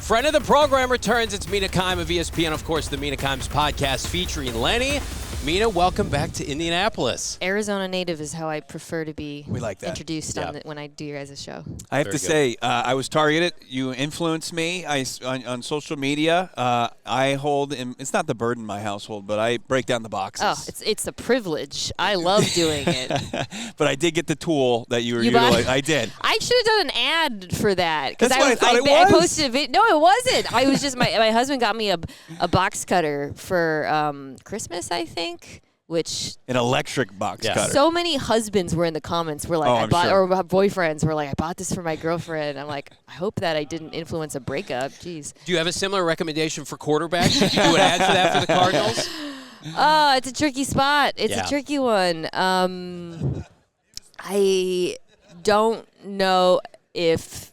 Friend of the program returns. It's Mina Kimes of ESPN, of course, the Mina Kimes podcast featuring Lenny. Mina, welcome back to Indianapolis. Arizona native is how I prefer to be introduced when I do your guys' show. I have to say, I was targeted. You influenced me on social media. I hold, it's not the burden in my household, but I break down the boxes. Oh, it's a privilege. I love doing it. But I did get the tool that you were utilizing. I did. I should have done an ad for that. That's what I thought it was. I posted a video. No, it wasn't. I was just, my husband got me a box cutter for Christmas, I think. An electric box cutter. So many husbands were in the comments were like, or boyfriends were like, I bought this for my girlfriend. I'm like, I hope that I didn't influence a breakup. Jeez. Do you have a similar recommendation for quarterbacks? Did you do an ad for that for the Cardinals? Oh, it's a tricky spot. It's a tricky one. I don't know if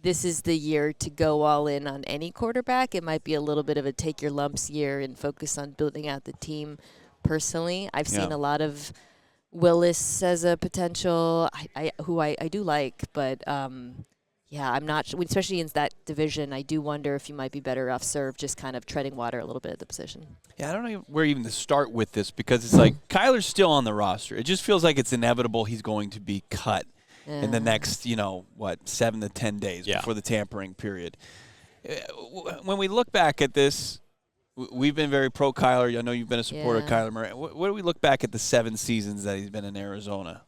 this is the year to go all in on any quarterback. It might be a little bit of a take your lumps year and focus on building out the team. Personally, I've seen a lot of Willis as a potential, who I do like, but I'm not, especially in that division, I do wonder if you might be better off served just kind of treading water a little bit at the position. Yeah, I don't know where even to start with this because it's like Kyler's still on the roster. It just feels like it's inevitable he's going to be cut in the next, 7 to 10 days before the tampering period. When we look back at this, we've been very pro Kyler. I know you've been a supporter of Kyler Murray. What do we look back at the 7 seasons that he's been in Arizona?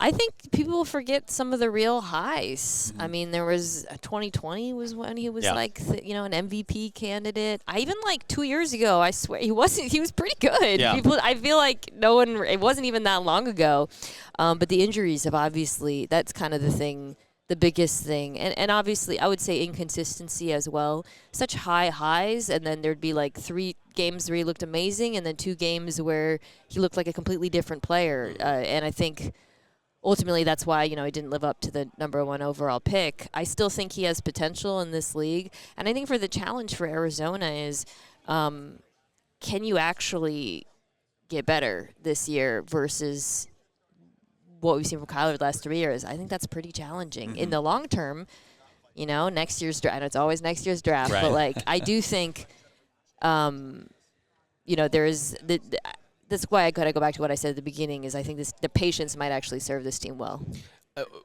I think people forget some of the real highs. I mean, there was 2020 was when he was like, an MVP candidate. I even 2 years ago, I swear he was pretty good. Yeah. I feel like it wasn't even that long ago. But the injuries have obviously, that's kind of the biggest thing. And obviously, I would say inconsistency as well. Such high highs, and then there'd be 3 games where he looked amazing, and then 2 games where he looked like a completely different player. And I think ultimately that's why, he didn't live up to the #1 overall pick. I still think he has potential in this league. And I think the challenge for Arizona is, can you actually get better this year versus what we've seen from Kyler the last 3 years? I think that's pretty challenging. In the long term, next year's draft, and it's always next year's draft, but I do think, there's that's why I got to go back to what I said at the beginning is I think the patience might actually serve this team well.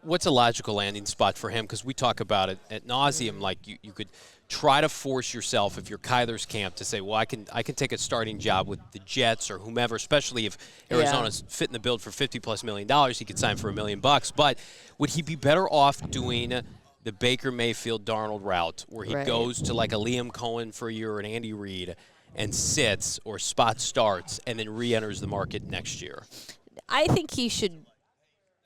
What's a logical landing spot for him? Because we talk about it at nauseum. Like you could try to force yourself if you're Kyler's camp to say, well, I can take a starting job with the Jets or whomever, especially if Arizona's fitting the build for $50+ million. He could sign for $1 million. But would he be better off doing the Baker Mayfield Darnold route where he goes to like a Liam Cohen for a year or an Andy Reid and sits or spot starts and then re-enters the market next year? I think he should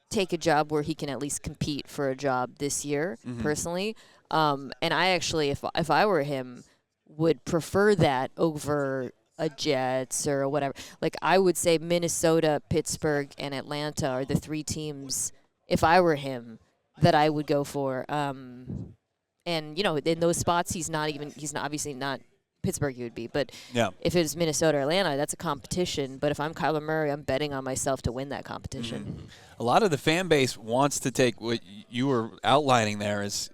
take a job where he can at least compete for a job this year, personally. And I actually, if I were him, would prefer that over a Jets or whatever. Like, I would say Minnesota, Pittsburgh, and Atlanta are the 3 teams, if I were him, that I would go for. And, in those spots, he's obviously not Pittsburgh he would be. But if it's Minnesota or Atlanta, that's a competition. But if I'm Kyler Murray, I'm betting on myself to win that competition. A lot of the fan base wants to take what you were outlining there is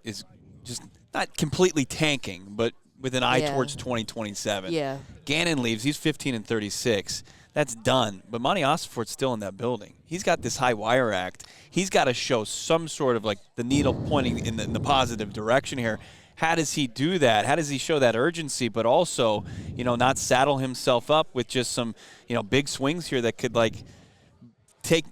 just not completely tanking, but with an eye towards 2027. Yeah. Gannon leaves. He's 15-36. That's done. But Monty Ossenfort's still in that building. He's got this high wire act. He's got to show some sort of the needle pointing in the positive direction here. How does he do that? How does he show that urgency, but also, not saddle himself up with just some, big swings here that could take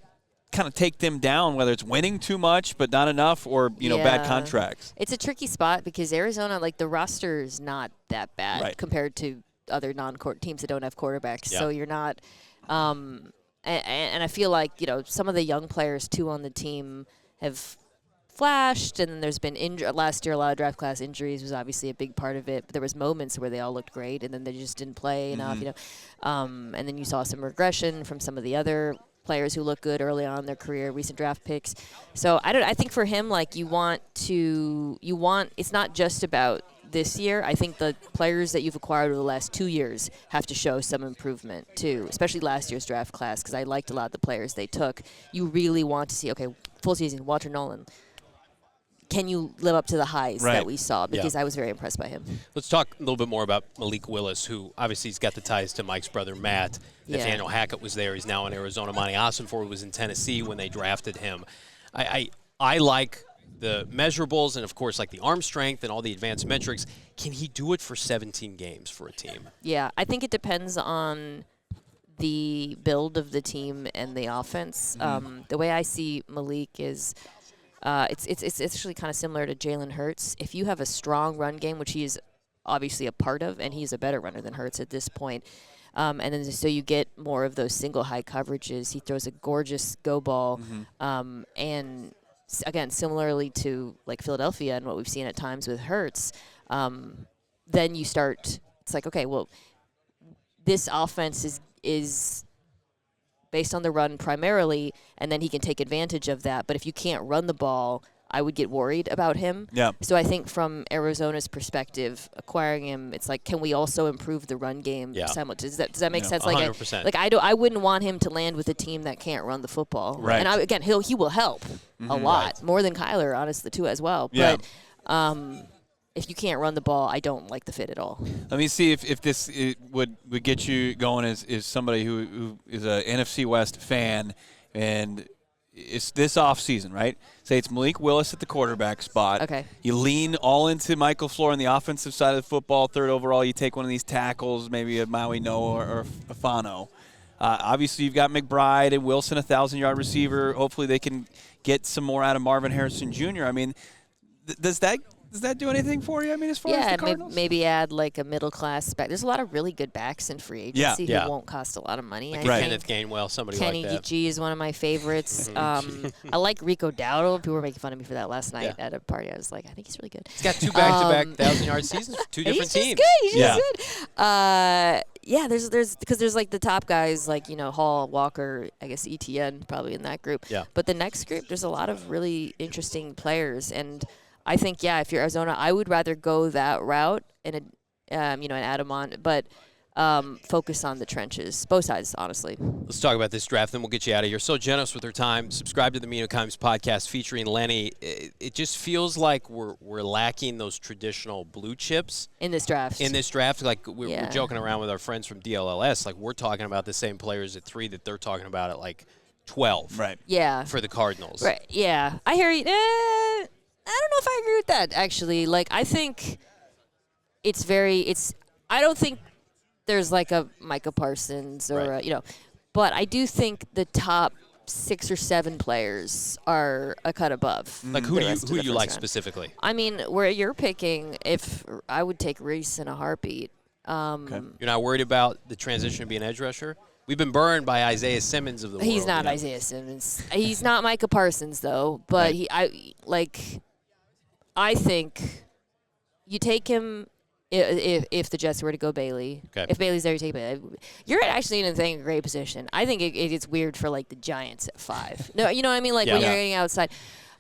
them down, whether it's winning too much but not enough or, bad contracts. It's a tricky spot because Arizona, the roster is not that bad compared to other non-court teams that don't have quarterbacks. So you're not and I feel like, some of the young players too on the team have flashed, and then there's been last year a lot of draft class injuries was obviously a big part of it, but there was moments where they all looked great and then they just didn't play enough, and then you saw some regression from some of the other players who look good early on in their career, recent draft picks. So I think for him, it's not just about this year. I think the players that you've acquired over the last 2 years have to show some improvement too, especially last year's draft class, because I liked a lot of the players they took. You really want to see, okay, full season, Walter Nolan, can you live up to the highs Right. that we saw? Because I was very impressed by him. Let's talk a little bit more about Malik Willis, who obviously has got the ties to Mike's brother Matt. Yeah. Nathaniel Hackett was there. He's now in Arizona. Monty Ossenford was in Tennessee when they drafted him. I like the measurables and, of course, like the arm strength and all the advanced metrics. Can he do it for 17 games for a team? Yeah, I think it depends on the build of the team and the offense. The way I see Malik is it's actually kind of similar to Jalen Hurts. If you have a strong run game, which he is obviously a part of, and he's a better runner than Hurts at this point, and then so you get more of those single high coverages. He throws a gorgeous go ball, and again, similarly to like Philadelphia and what we've seen at times with Hurts, then you start. It's like, okay, well, this offense is based on the run primarily, and then he can take advantage of that. But if you can't run the ball, I would get worried about him. Yeah. So I think from Arizona's perspective, acquiring him, it's like, can we also improve the run game? Yeah. Does that make sense? 100%. Like I wouldn't want him to land with a team that can't run the football. Right. And he will help a lot, more than Kyler, honestly, too, as well. Yeah. But if you can't run the ball, I don't like the fit at all. Let me see if this would get you going as somebody who is a NFC West fan, and it's this offseason, right? Say it's Malik Willis at the quarterback spot. Okay. You lean all into Michael Floor on the offensive side of the football. Third overall, you take one of these tackles, maybe a Maui Noah or a Fano. Obviously, you've got McBride and Wilson, a 1,000-yard receiver. Hopefully, they can get some more out of Marvin Harrison Jr. I mean, does that do anything for you? I mean, as far as the Cardinals? Maybe add like a middle class back. There's a lot of really good backs in free agency who won't cost a lot of money. Like I Kenneth Gainwell, somebody Kenny like that. G is one of my favorites. I like Rico Dowdle. People were making fun of me for that last night at a party. I was like, I think he's really good. He's got 2 back-to-back 1,000-yard seasons for 2 different teams. He's just good. He's just good. There's like the top guys like, Hall, Walker, I guess ETN probably in that group. Yeah. But the next group, there's a lot of really interesting players, and I think, if you're Arizona, I would rather go that route and add him on, but focus on the trenches, both sides, honestly. Let's talk about this draft, then we'll get you out of here. So generous with her time. Subscribe to the Mina Kimes podcast featuring Lenny. It just feels like we're lacking those traditional blue chips in this draft. Like we're joking around with our friends from DLLS. Like we're talking about the same players at 3 that they're talking about at like 12. Right. Yeah. For the Cardinals. Right. Yeah. I hear you. I don't know if I agree with that, actually. Like, I think I don't think there's like a Micah Parsons or, but I do think the top 6 or 7 players are a cut above. Like, who do you like specifically? I mean, where you're picking, if I would take Reese in a heartbeat. Okay. You're not worried about the transition to be an edge rusher? We've been burned by Isaiah Simmons of the world. He's not Isaiah Simmons. He's not Micah Parsons, though, but I think you take him if the Jets were to go Bailey. Okay. If Bailey's there, you take Bailey. You're actually in a great position. I think it's weird for, like, the Giants at 5. No, you know what I mean? Like, when you're getting outside.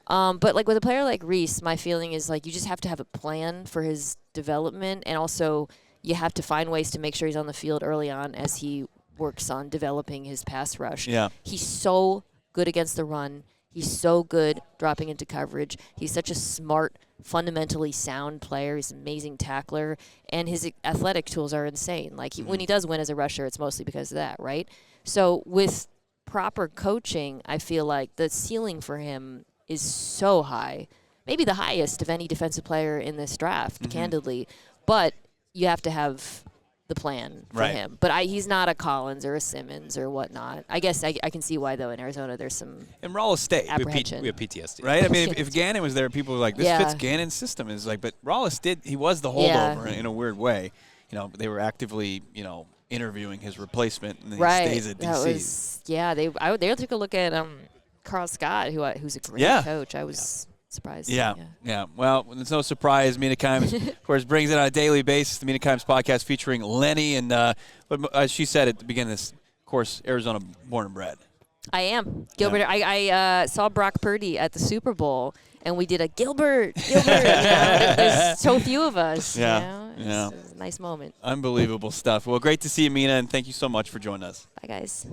But, like, with a player like Reese, my feeling is, like, you just have to have a plan for his development, and also you have to find ways to make sure he's on the field early on as he works on developing his pass rush. Yeah. He's so good against the run. He's so good dropping into coverage. He's such a smart, fundamentally sound player. He's an amazing tackler, and his athletic tools are insane. Like when he does win as a rusher, it's mostly because of that, right? So with proper coaching, I feel like the ceiling for him is so high, maybe the highest of any defensive player in this draft, candidly. But you have to have the plan for him. But he's not a Collins or a Simmons or whatnot. I guess I can see why, though, in Arizona there's some in Raleigh State apprehension. We have PTSD. Right? I mean, if Gannon was there, people were like, this fits Gannon's system. Is like, but Raleigh he was the holdover in a weird way. They were actively, interviewing his replacement, and then he stays at DC. They took a look at Carl Scott, who's a great coach. I was surprised. Yeah. Well, it's no surprise. Mina Kimes, of course, brings it on a daily basis. The Mina Kimes podcast featuring Lenny, and as she said at the beginning of this, of course, Arizona born and bred. I am. Gilbert. I saw Brock Purdy at the Super Bowl, and we did a Gilbert. There's so few of us. Yeah. It was a nice moment. Unbelievable stuff. Well, great to see you, Mina, and thank you so much for joining us. Bye, guys.